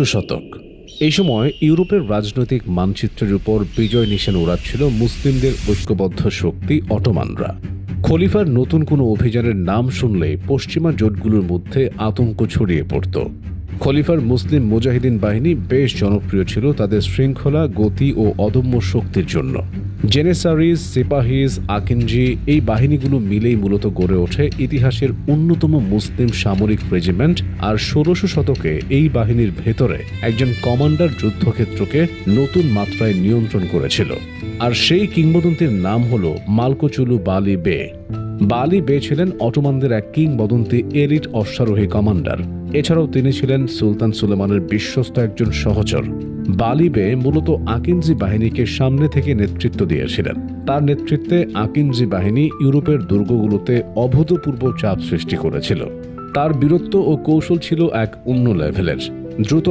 শতক। এই সময় ইউরোপের রাজনৈতিক মানচিত্রের উপর বিজয় নিশান উড়াচ্ছিল মুসলিমদের ঐক্যবদ্ধ শক্তি অটোমানরা। খলিফার নতুন কোনো অভিযানের নাম শুনলে পশ্চিমা জোটগুলোর মধ্যে আতঙ্ক ছড়িয়ে পড়ত। খলিফার মুসলিম মুজাহিদিন বাহিনী বেশ জনপ্রিয় ছিল তাদের শৃঙ্খলা, গতি ও অদম্য শক্তির জন্য। জেনেসারিস, সিপাহিজ, আকিনজি এই বাহিনীগুলো মিলেই মূলত গড়ে ওঠে ইতিহাসের অন্যতম মুসলিম সামরিক রেজিমেন্ট। আর ১৬০০ শতকে এই বাহিনীর ভেতরে একজন কমান্ডার যুদ্ধক্ষেত্রকে নতুন মাত্রায় নিয়ন্ত্রণ করেছিল। আর সেই কিংবদন্তির নাম হল মালকোচুলু বালি বে। বালি বে ছিলেন অটোমানদের এক কিংবদন্তি এলিট অশ্বারোহী কমান্ডার। এছাড়াও তিনি ছিলেন সুলতান সুলেমানের বিশ্বস্ত একজন সহচর। বালি বে মূলত আকিনজি বাহিনীকে সামনে থেকে নেতৃত্ব দিয়েছিলেন। তার নেতৃত্বে আকিনজি বাহিনী ইউরোপের দুর্গগুলোতে অভূতপূর্ব চাপ সৃষ্টি করেছিল। তার বীরত্ব ও কৌশল ছিল এক অন্য লেভেলের। দ্রুত